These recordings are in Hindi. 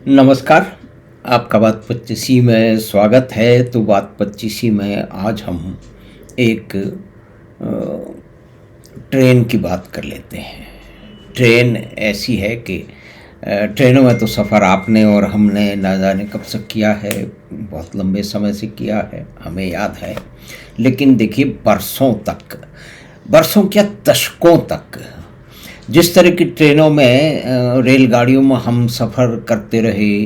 नमस्कार। आपका बात 25 में स्वागत है। तो बात 25 में आज हम एक ट्रेन की बात कर लेते हैं। ट्रेन ऐसी है कि ट्रेनों में तो सफ़र आपने और हमने ना जाने कब से किया है, बहुत लंबे समय से किया है, हमें याद है। लेकिन देखिए, बरसों क्या दशकों तक जिस तरह की ट्रेनों में रेलगाड़ियों में हम सफ़र करते रहे,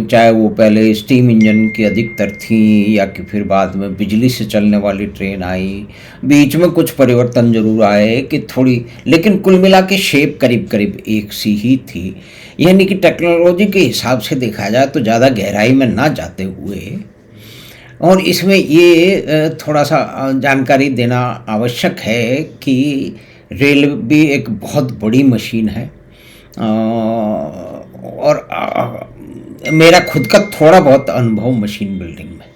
चाहे वो पहले स्टीम इंजन की अधिकतर थी या कि फिर बाद में बिजली से चलने वाली ट्रेन आई। बीच में कुछ परिवर्तन जरूर आए कि थोड़ी, लेकिन कुल मिला के शेप करीब करीब एक सी ही थी। यानी कि टेक्नोलॉजी के हिसाब से देखा जाए तो ज़्यादा गहराई में ना जाते हुए, और इसमें ये थोड़ा सा जानकारी देना आवश्यक है कि रेल भी एक बहुत बड़ी मशीन है। और मेरा खुद का थोड़ा बहुत अनुभव मशीन बिल्डिंग में,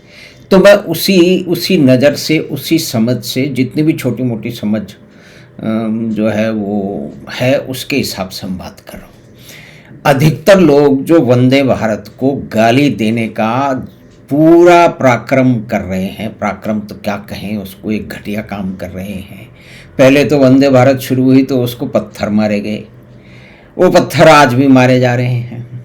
तो मैं उसी नज़र से, उसी समझ से, जितनी भी छोटी मोटी समझ जो है वो है, उसके हिसाब से हम बात कर रहा हूँ। अधिकतर लोग जो वंदे भारत को गाली देने का पूरा पराक्रम कर रहे हैं, पराक्रम तो क्या कहें उसको, एक घटिया काम कर रहे हैं। पहले तो वंदे भारत शुरू हुई तो उसको पत्थर मारे गए, वो पत्थर आज भी मारे जा रहे हैं।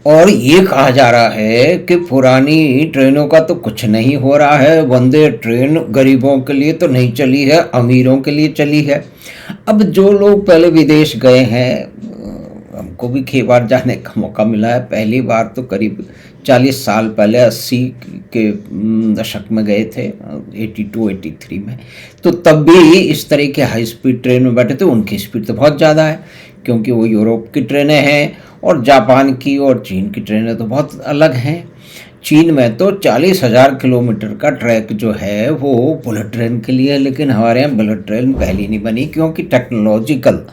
और ये कहा जा रहा है कि पुरानी ट्रेनों का तो कुछ नहीं हो रहा है, वंदे ट्रेन गरीबों के लिए तो नहीं चली है, अमीरों के लिए चली है। अब जो लोग पहले विदेश गए हैं, हमको भी कई बार जाने का मौका मिला है। पहली बार तो करीब 40 साल पहले 80 के दशक में गए थे, 82-83 में। तो तब भी इस तरह के हाई स्पीड ट्रेन में बैठे थे। उनकी स्पीड तो बहुत ज़्यादा है क्योंकि वो यूरोप की ट्रेनें हैं, और जापान की और चीन की ट्रेनें तो बहुत अलग हैं। चीन में तो 40,000 किलोमीटर का ट्रैक जो है वो बुलेट ट्रेन के लिए है, लेकिन हमारे यहाँ बुलेट ट्रेन पहली नहीं बनी क्योंकि टेक्नोलॉजिकल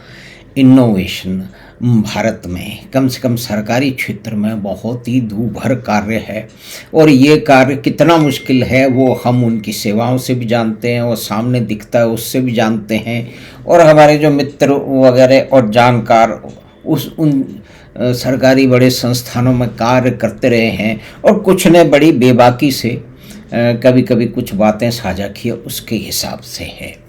इनोवेशन भारत में कम से कम सरकारी क्षेत्र में बहुत ही दूभर कार्य है। और ये कार्य कितना मुश्किल है वो हम उनकी सेवाओं से भी जानते हैं, और सामने दिखता है उससे भी जानते हैं। और हमारे जो मित्र वगैरह और जानकार उन सरकारी बड़े संस्थानों में कार्य करते रहे हैं, और कुछ ने बड़ी बेबाकी से कभी कभी कुछ बातें साझा की, उसके हिसाब से है।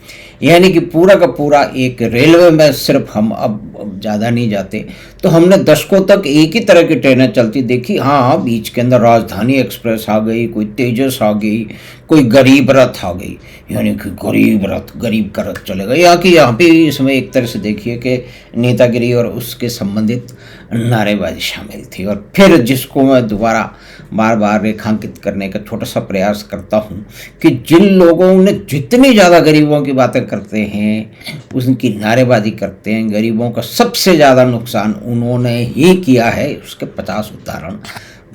यानी कि पूरा का पूरा एक रेलवे में सिर्फ हम अब ज़्यादा नहीं जाते, तो हमने दशकों तक एक ही तरह की ट्रेनें चलती देखी। हाँ, बीच के अंदर राजधानी एक्सप्रेस आ गई, कोई तेजस आ गई, कोई गरीब रथ आ गई। यानी कि गरीब रथ, गरीब का रथ चलेगा। यहाँ पे इसमें एक तरह से देखिए कि नेतागिरी और उसके संबंधित नारेबाजी शामिल थी। और फिर जिसको मैं दोबारा बार बार रेखांकित करने का छोटा सा प्रयास करता हूँ कि जिन लोगों ने जितनी ज़्यादा गरीबों की बातें करते हैं, उनकी नारेबाजी करते हैं, गरीबों का सबसे ज़्यादा नुकसान उन्होंने ही किया है, उसके 50 उदाहरण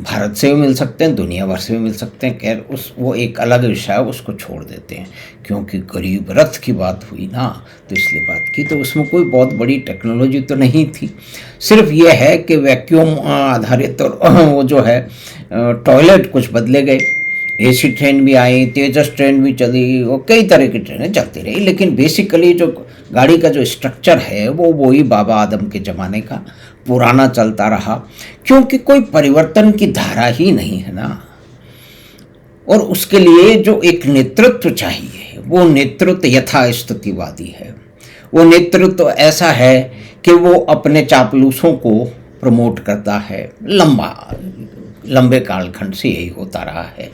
भारत से भी मिल सकते हैं, दुनिया भर से भी मिल सकते हैं। खैर वो एक अलग विषय है, उसको छोड़ देते हैं। क्योंकि गरीब रथ की बात हुई ना, तो इसलिए बात की। तो उसमें कोई बहुत बड़ी टेक्नोलॉजी तो नहीं थी, सिर्फ ये है कि वैक्यूम आधारित और वो जो है टॉयलेट कुछ बदले गए। एसी ट्रेन भी आई, तेजस ट्रेन भी चली, और कई तरह की ट्रेनें चलती रही, लेकिन बेसिकली जो गाड़ी का जो स्ट्रक्चर है वो वही बाबा आदम के ज़माने का पुराना चलता रहा, क्योंकि कोई परिवर्तन की धारा ही नहीं है ना। और उसके लिए जो एक नेतृत्व चाहिए, वो नेतृत्व यथास्थितिवादी है। वो नेतृत्व ऐसा है कि वो अपने चापलूसों को प्रमोट करता है। लंबे कालखंड से यही होता रहा है।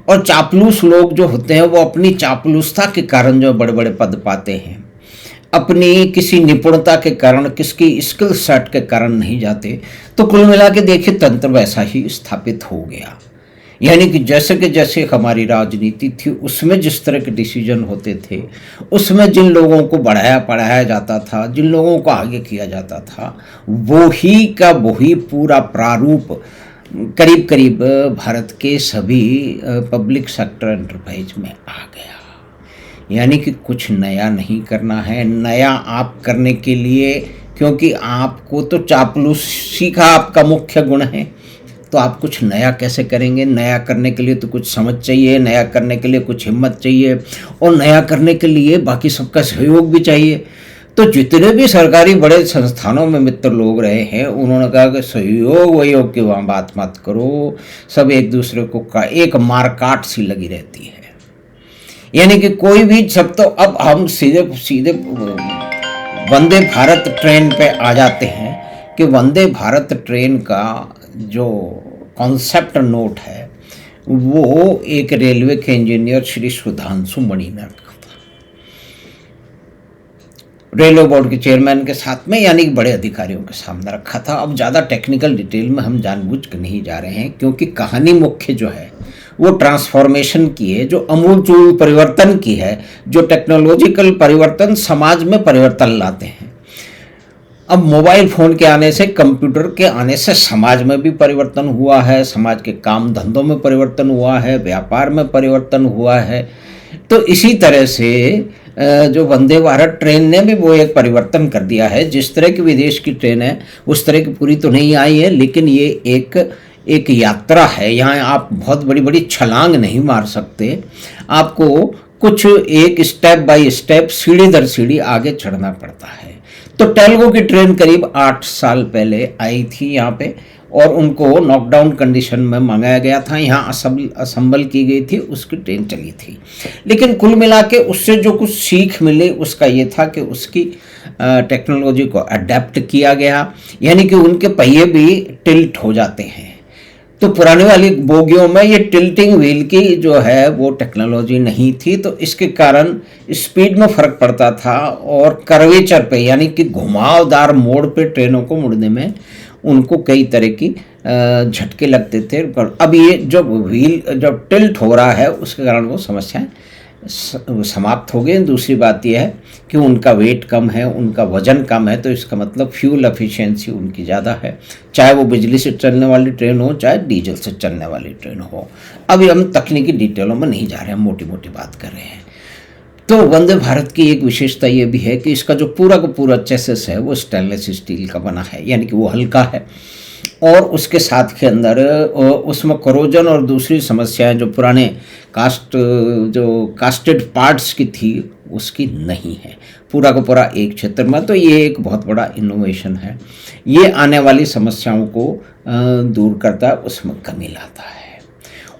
और चापलूस लोग जो होते हैं वो अपनी चापलूसता के कारण जो बड़े बड़े पद पाते हैं, अपनी किसी निपुणता के कारण, किसकी स्किल सेट के कारण नहीं जाते। तो कुल मिला के देखिए, तंत्र वैसा ही स्थापित हो गया। यानी कि जैसे हमारी राजनीति थी, उसमें जिस तरह के डिसीजन होते थे, उसमें जिन लोगों को बढ़ाया पढ़ाया जाता था, जिन लोगों को आगे किया जाता था, वही का वही पूरा प्रारूप करीब करीब भारत के सभी पब्लिक सेक्टर एंटरप्राइज में आ गया। यानी कि कुछ नया नहीं करना है। नया आप करने के लिए, क्योंकि आपको तो चापलूसी का आपका मुख्य गुण है, तो आप कुछ नया कैसे करेंगे? नया करने के लिए तो कुछ समझ चाहिए, नया करने के लिए कुछ हिम्मत चाहिए, और नया करने के लिए बाकी सबका सहयोग भी चाहिए। तो जितने भी सरकारी बड़े संस्थानों में मित्र लोग रहे हैं, उन्होंने कहा कि सहयोग वयोग की वहाँ बात मत करो, सब एक दूसरे को का एक मारकाट सी लगी रहती है। यानी कि कोई भी सब, तो अब हम सीधे सीधे वंदे भारत ट्रेन पे आ जाते हैं कि वंदे भारत ट्रेन का जो कॉन्सेप्ट नोट है वो एक रेलवे के इंजीनियर श्री सुधांशु मणि ने रखा था, रेलवे बोर्ड के चेयरमैन के साथ में, यानी कि बड़े अधिकारियों के सामने रखा था। अब ज़्यादा टेक्निकल डिटेल में हम जानबूझ के नहीं जा रहे हैं, क्योंकि कहानी मुख्य जो है वो ट्रांसफॉर्मेशन की है, जो अमूलचूल परिवर्तन की है, जो टेक्नोलॉजिकल परिवर्तन समाज में परिवर्तन लाते हैं। अब मोबाइल फ़ोन के आने से, कंप्यूटर के आने से समाज में भी परिवर्तन हुआ है, समाज के काम धंधों में परिवर्तन हुआ है, व्यापार में परिवर्तन हुआ है। तो इसी तरह से जो वंदे भारत ट्रेन ने भी वो एक परिवर्तन कर दिया है। जिस तरह की विदेश की ट्रेन है उस तरह की पूरी तो नहीं आई है, लेकिन ये एक यात्रा है। यहाँ आप बहुत बड़ी बड़ी छलांग नहीं मार सकते, आपको कुछ एक स्टेप बाय स्टेप, सीढ़ी दर सीढ़ी आगे चढ़ना पड़ता है। तो टेल्गो की ट्रेन करीब 8 साल पहले आई थी यहाँ पे, और उनको नॉकडाउन कंडीशन में मंगाया गया था, यहाँ असेंबल की गई थी, उसकी ट्रेन चली थी। लेकिन कुल मिला के उससे जो कुछ सीख मिली उसका ये था कि उसकी टेक्नोलॉजी को अडेप्ट किया गया, यानी कि उनके पहिए भी टिल्ट हो जाते हैं। तो पुराने वाली बोगियों में ये टिल्टिंग व्हील की जो है वो टेक्नोलॉजी नहीं थी, तो इसके कारण स्पीड में फ़र्क पड़ता था, और कर्वेचर पे यानी कि घुमावदार मोड़ पे ट्रेनों को मुड़ने में उनको कई तरह की झटके लगते थे। अब ये जब टिल्ट हो रहा है उसके कारण वो समस्याएं समाप्त हो गई। दूसरी बात यह है कि उनका वेट कम है, उनका वजन कम है, तो इसका मतलब फ्यूल एफिशिएंसी उनकी ज़्यादा है, चाहे वो बिजली से चलने वाली ट्रेन हो, चाहे डीजल से चलने वाली ट्रेन हो। अभी हम तकनीकी डिटेलों में नहीं जा रहे हैं, मोटी मोटी बात कर रहे हैं। तो वंदे भारत की एक विशेषता ये भी है कि इसका जो पूरा का पूरा चेसिस है वो स्टेनलेस स्टील का बना है, यानी कि वो हल्का है, और उसके साथ के अंदर उसमें करोजन और दूसरी समस्याएं जो पुराने कास्टेड पार्ट्स की थी उसकी नहीं है, पूरा का पूरा एक क्षेत्र में। तो ये एक बहुत बड़ा इनोवेशन है, ये आने वाली समस्याओं को दूर करता है, उसमें कमी लाता है।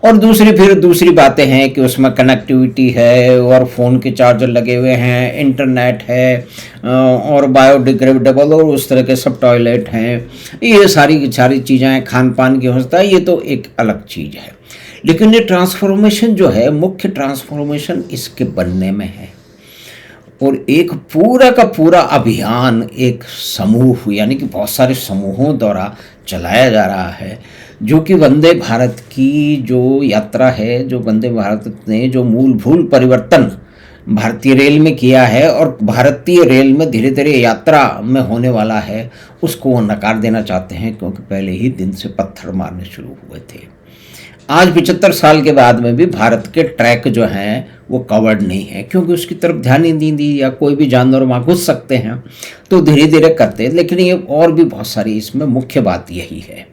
और दूसरी बातें हैं कि उसमें कनेक्टिविटी है, और फ़ोन के चार्जर लगे हुए हैं, इंटरनेट है, और बायोडिग्रेडेबल और उस तरह के सब टॉयलेट हैं। ये सारी चीज़ें हैं, खान पान की व्यवस्था, ये तो एक अलग चीज़ है। लेकिन ये ट्रांसफॉर्मेशन जो है, मुख्य ट्रांसफॉर्मेशन इसके बनने में है, और एक पूरा का पूरा अभियान एक समूह यानी कि बहुत सारे समूहों द्वारा चलाया जा रहा है, जो कि वंदे भारत की जो यात्रा है, जो वंदे भारत ने जो मूलभूत परिवर्तन भारतीय रेल में किया है और भारतीय रेल में धीरे धीरे यात्रा में होने वाला है, उसको वो नकार देना चाहते हैं, क्योंकि पहले ही दिन से पत्थर मारने शुरू हुए थे। आज 75 साल के बाद में भी भारत के ट्रैक जो हैं वो कवर्ड नहीं है, क्योंकि उसकी तरफ ध्यान ही नहीं दी, या कोई भी जानवर वहाँ घुस सकते हैं, तो धीरे धीरे करते हैं। लेकिन ये और भी बहुत सारी, इसमें मुख्य बात यही है।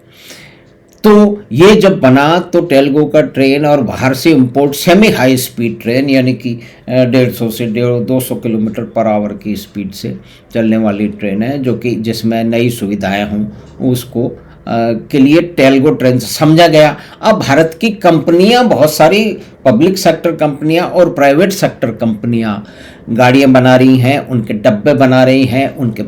तो ये जब बना तो टेल्गो का ट्रेन और बाहर से import semi high speed train, यानी कि 150 से 200 किलोमीटर पर आवर की स्पीड से चलने वाली ट्रेन है, जो कि जिसमें नई सुविधाएं हों उसको के लिए टेल्गो ट्रेन समझा गया। अब भारत की कंपनियां, बहुत सारी पब्लिक सेक्टर कंपनियां और प्राइवेट सेक्टर कंपनियां गाड़ियां बना रही हैं, उनके डब्बे बना रही हैं, उनके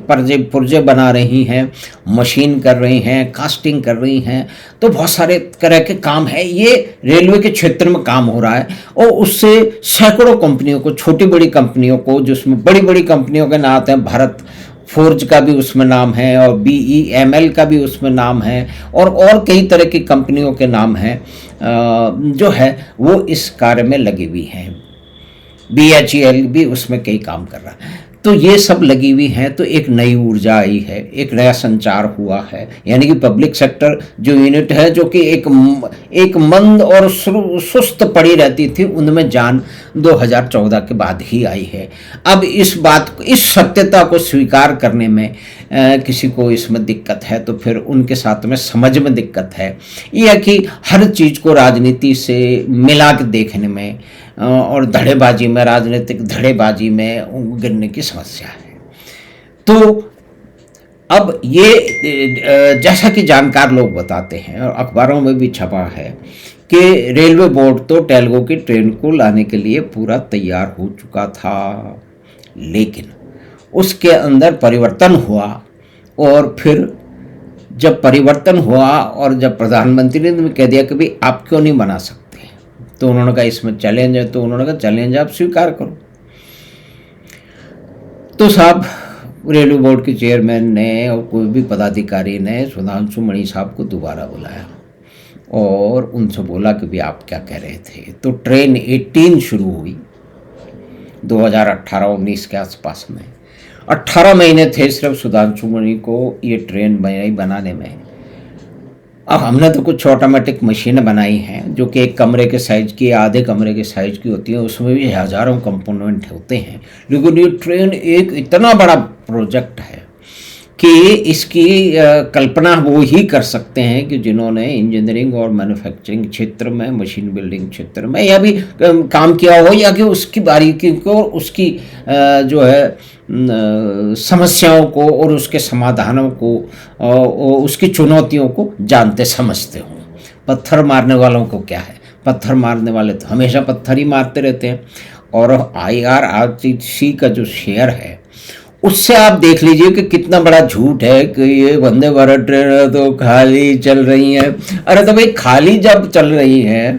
पुर्जे बना रही हैं, मशीन कर रही हैं, कास्टिंग कर रही हैं। तो बहुत सारे तरह के काम है, ये रेलवे के क्षेत्र में काम हो रहा है, और उससे सैकड़ों कंपनियों को, छोटी बड़ी कंपनियों को, जिसमें बड़ी बड़ी कंपनियों के नाम आते हैं, भारत फोर्ज का भी उसमें नाम है, और BEML का भी उसमें नाम है, और कई तरह की कंपनियों के नाम हैं जो है वो इस कार्य में लगी हुई हैं। BHEL भी उसमें कई काम कर रहा है। तो ये सब लगी हुई हैं, तो एक नई ऊर्जा आई है, एक नया संचार हुआ है, यानी कि पब्लिक सेक्टर जो यूनिट है, जो कि एक मंद और सुस्त पड़ी रहती थी, उनमें जान 2014 के बाद ही आई है। अब इस सत्यता को स्वीकार करने में किसी को इसमें दिक्कत है, तो फिर उनके साथ में समझ में दिक्कत है, यह कि हर चीज़ को राजनीति से मिला के देखने में और धड़ेबाजी में, राजनीतिक धड़ेबाजी में गिरने की समस्या है। तो अब ये जैसा कि जानकार लोग बताते हैं और अखबारों में भी छपा है कि रेलवे बोर्ड तो टेलगो की ट्रेन को लाने के लिए पूरा तैयार हो चुका था, लेकिन उसके अंदर परिवर्तन हुआ। और फिर जब परिवर्तन हुआ और जब प्रधानमंत्री ने कह दिया कि भाई आप क्यों नहीं बना सकते, तो उन्होंने कहा इसमें चैलेंज है, तो उन्होंने कहा चैलेंज आप स्वीकार करो। तो साहब रेलवे बोर्ड के चेयरमैन ने और कोई भी पदाधिकारी ने सुधांशु मणि साहब को दोबारा बुलाया और उनसे बोला कि भाई आप क्या कह रहे थे। तो ट्रेन 18 शुरू हुई 2018-19 के आसपास में। 18 महीने थे सिर्फ सुधांशु मणि को ये ट्रेन बनाने में। अब हमने तो कुछ ऑटोमेटिक मशीनें बनाई हैं जो कि एक कमरे के साइज़ की, आधे कमरे के साइज़ की होती हैं, उसमें भी हज़ारों कंपोनेंट होते हैं। लेकिन ये ट्रेन एक इतना बड़ा प्रोजेक्ट है कि इसकी कल्पना वो ही कर सकते हैं कि जिन्होंने इंजीनियरिंग और मैन्युफैक्चरिंग क्षेत्र में, मशीन बिल्डिंग क्षेत्र में या भी काम किया हो, या कि उसकी बारीकी को, उसकी जो है समस्याओं को और उसके समाधानों को और उसकी चुनौतियों को जानते समझते हों। पत्थर मारने वालों को क्या है, पत्थर मारने वाले तो हमेशा पत्थर ही मारते रहते हैं। और IRRTC का जो शेयर है उससे आप देख लीजिए कि कितना बड़ा झूठ है कि ये वंदे भारत ट्रेन तो खाली चल रही है। अरे तो भाई खाली जब चल रही है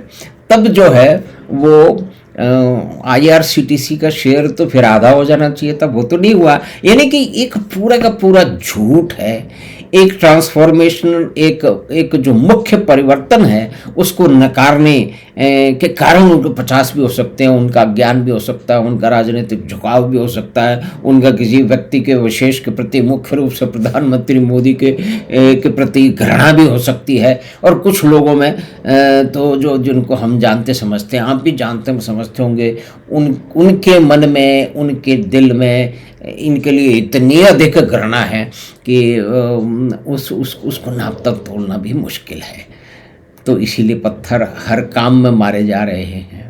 तब जो है वो IRCTC का शेयर तो फिर आधा हो जाना चाहिए, तब वो तो नहीं हुआ। यानी कि एक पूरा का पूरा झूठ है। एक ट्रांसफॉर्मेशन, एक जो मुख्य परिवर्तन है उसको नकारने के कारण उनके 50 भी हो सकते हैं, उनका ज्ञान भी हो सकता है, उनका राजनीतिक झुकाव भी हो सकता है, उनका किसी व्यक्ति के विशेष के प्रति, मुख्य रूप से प्रधानमंत्री मोदी के प्रति घृणा भी हो सकती है। और कुछ लोगों में तो जिनको हम जानते समझते हैं, आप भी जानते समझते होंगे, उनके मन में, उनके दिल में इनके लिए इतनी अधिक घृणा है कि उसको नाप तक तोड़ना भी मुश्किल है। तो इसीलिए पत्थर हर काम में मारे जा रहे हैं।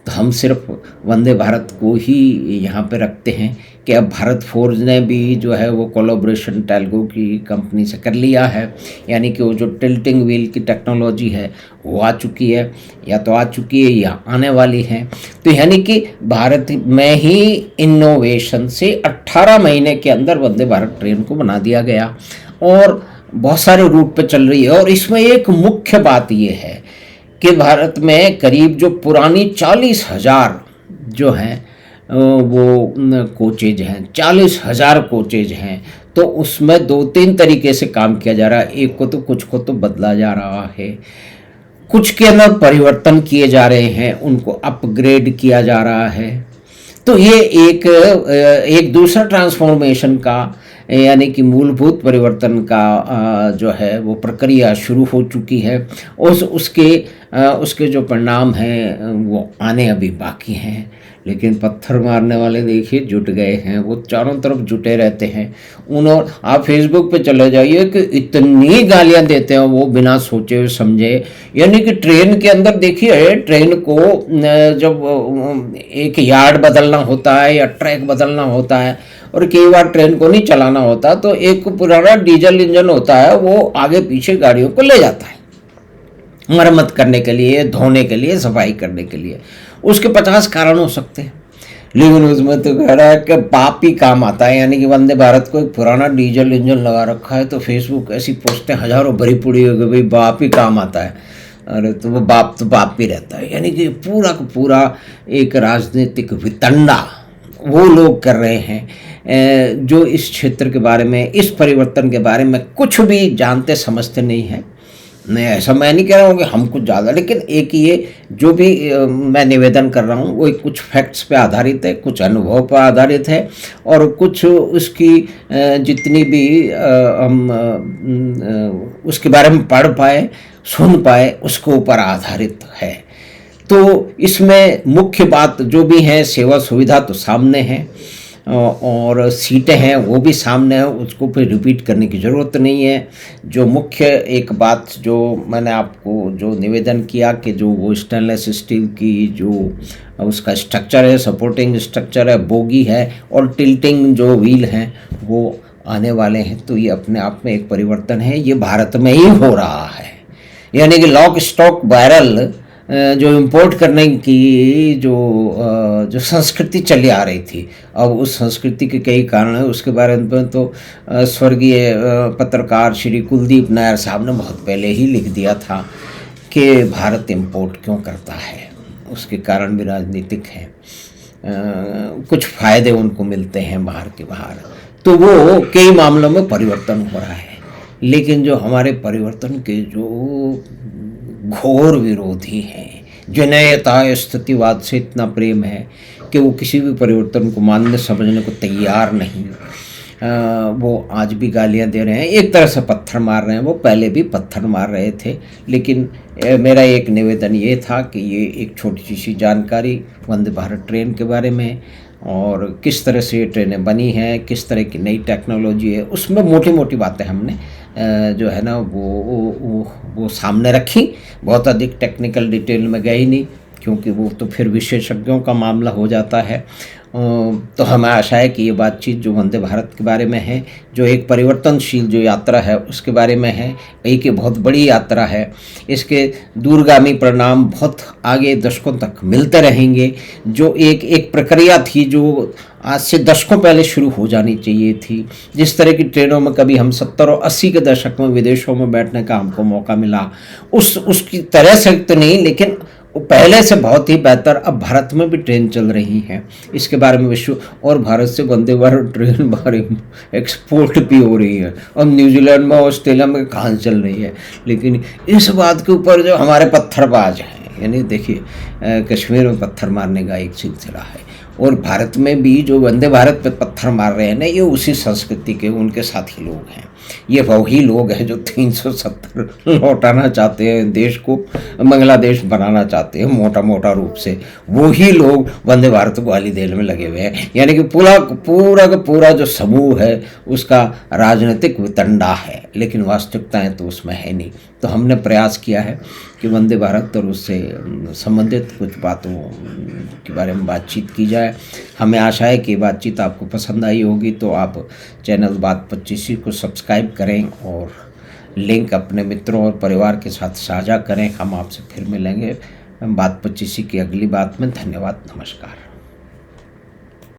तो हम सिर्फ वंदे भारत को ही यहाँ पे रखते हैं कि अब भारत फोर्ज ने भी जो है वो कोलैबोरेशन टेलगो की कंपनी से कर लिया है। यानी कि वो जो टिल्टिंग व्हील की टेक्नोलॉजी है वो आ चुकी है, या तो आ चुकी है या आने वाली है। तो यानी कि भारत में ही इनोवेशन से 18 महीने के अंदर वंदे भारत ट्रेन को बना दिया गया और बहुत सारे रूट पे चल रही है। और इसमें एक मुख्य बात ये है कि भारत में करीब जो पुरानी 40,000 जो हैं वो कोचेज हैं, 40,000 कोचेज हैं। तो उसमें 2-3 तरीके से काम किया जा रहा है। एक को तो कुछ को तो बदला जा रहा है, कुछ के अंदर परिवर्तन किए जा रहे हैं, उनको अपग्रेड किया जा रहा है। तो ये एक दूसरा ट्रांसफॉर्मेशन का यानी कि मूलभूत परिवर्तन का जो है वो प्रक्रिया शुरू हो चुकी है। उसके जो परिणाम हैं वो आने अभी बाकी हैं। लेकिन पत्थर मारने वाले देखिए जुट गए हैं, वो चारों तरफ जुटे रहते हैं। आप फेसबुक पे चले जाइए कि इतनी गालियां देते हैं वो बिना सोचे हुए समझे। यानी कि ट्रेन के अंदर देखिए, ट्रेन को जब एक यार्ड बदलना होता है या ट्रैक बदलना होता है और कई बार ट्रेन को नहीं चलाना होता, तो एक पुराना डीजल इंजन होता है वो आगे पीछे गाड़ियों को ले जाता है मरम्मत करने के लिए, धोने के लिए, सफाई करने के लिए। उसके 50 कारण हो सकते हैं, लेकिन उसमें तो कह रहा है कि बाप ही काम आता है। यानी कि वंदे भारत को एक पुराना डीजल इंजन लगा रखा है, तो फेसबुक ऐसी पोस्टें हजारों भरी पड़ी हो गई, भाई बाप ही काम आता है। अरे तो वो बाप ही रहता है। यानी कि पूरा का पूरा एक राजनीतिक वितंडा वो लोग कर रहे हैं जो इस क्षेत्र के बारे में, इस परिवर्तन के बारे में कुछ भी जानते समझते नहीं हैं। नहीं, ऐसा मैं नहीं कह रहा हूँ कि हम कुछ ज़्यादा, लेकिन एक ये जो भी मैं निवेदन कर रहा हूँ वो कुछ फैक्ट्स पे आधारित है, कुछ अनुभव पर आधारित है, और कुछ उसकी जितनी भी हम उसके बारे में पढ़ पाए, सुन पाए, उसके ऊपर आधारित है। तो इसमें मुख्य बात जो भी है, सेवा सुविधा तो सामने है, और सीटें हैं वो भी सामने हैं, उसको फिर रिपीट करने की ज़रूरत नहीं है। जो मुख्य एक बात जो मैंने आपको जो निवेदन किया कि जो वो स्टेनलेस स्टील की जो उसका स्ट्रक्चर है, सपोर्टिंग स्ट्रक्चर है, बोगी है और टिल्टिंग जो व्हील हैं वो आने वाले हैं, तो ये अपने आप में एक परिवर्तन है। ये भारत में ही हो रहा है, यानी कि लॉक स्टॉक बैरल जो इंपोर्ट करने की जो संस्कृति चली आ रही थी, अब उस संस्कृति के कई कारण हैं। उसके बारे में तो स्वर्गीय पत्रकार श्री कुलदीप नायर साहब ने बहुत पहले ही लिख दिया था कि भारत इंपोर्ट क्यों करता है। उसके कारण भी राजनीतिक हैं, कुछ फ़ायदे उनको मिलते हैं बाहर के बाहर, तो वो कई मामलों में परिवर्तन हो रहा है। लेकिन जो हमारे परिवर्तन के जो घोर विरोधी हैं, जिन्हें यथास्थितिवाद से इतना प्रेम है कि वो किसी भी परिवर्तन को मानने समझने को तैयार नहीं, वो आज भी गालियां दे रहे हैं, एक तरह से पत्थर मार रहे हैं। वो पहले भी पत्थर मार रहे थे, लेकिन मेरा एक निवेदन ये था कि ये एक छोटी सी जानकारी वंदे भारत ट्रेन के बारे में और किस तरह से ये ट्रेनें बनी हैं, किस तरह की नई टेक्नोलॉजी है, उसमें मोटी मोटी बातें हमने जो है ना वो सामने रखी। बहुत अधिक टेक्निकल डिटेल में गए नहीं, क्योंकि वो तो फिर विशेषज्ञों का मामला हो जाता है। तो हमें आशा है कि ये बातचीत जो वंदे भारत के बारे में है, जो एक परिवर्तनशील जो यात्रा है उसके बारे में है, एक ये बहुत बड़ी यात्रा है, इसके दूरगामी परिणाम बहुत आगे दशकों तक मिलते रहेंगे। जो एक प्रक्रिया थी जो आज से दशकों पहले शुरू हो जानी चाहिए थी, जिस तरह की ट्रेनों में कभी हम 70 और 80 के दशक में विदेशों में बैठने का हमको मौका मिला, उसकी तरह से तो नहीं, लेकिन पहले से बहुत ही बेहतर अब भारत में भी ट्रेन चल रही हैं। इसके बारे में विश्व और भारत से वंदे भारत ट्रेन बारे में एक्सपोर्ट भी हो रही है, और न्यूजीलैंड में ऑस्ट्रेलिया में कहाँ चल रही है। लेकिन इस बात के ऊपर जो हमारे पत्थरबाज हैं, यानी देखिए कश्मीर में पत्थर मारने का एक सिलसिला है, और भारत में भी जो वंदे भारत पे पत्थर मार रहे हैं ना, ये उसी संस्कृति के उनके साथी लोग हैं। ये वही लोग हैं जो 370 लौटाना चाहते हैं, देश को बांग्लादेश बनाना चाहते हैं मोटा मोटा रूप से। वही लोग वंदे भारत वाली देल में लगे हुए हैं, यानी कि पूरा का पूरा जो समूह है उसका राजनीतिक वितंडा है, लेकिन वास्तविकताएं तो उसमें है नहीं। तो हमने प्रयास किया है कि वंदे भारत और उससे संबंधित कुछ बातों के बारे में बातचीत की जाए। हमें आशा है कि बातचीत आपको पसंद आई होगी, तो आप चैनल बात 25 को सब्सक्राइब करें और लिंक अपने मित्रों और परिवार के साथ साझा करें। हम आपसे फिर मिलेंगे बात 25 की अगली बात में। धन्यवाद, नमस्कार।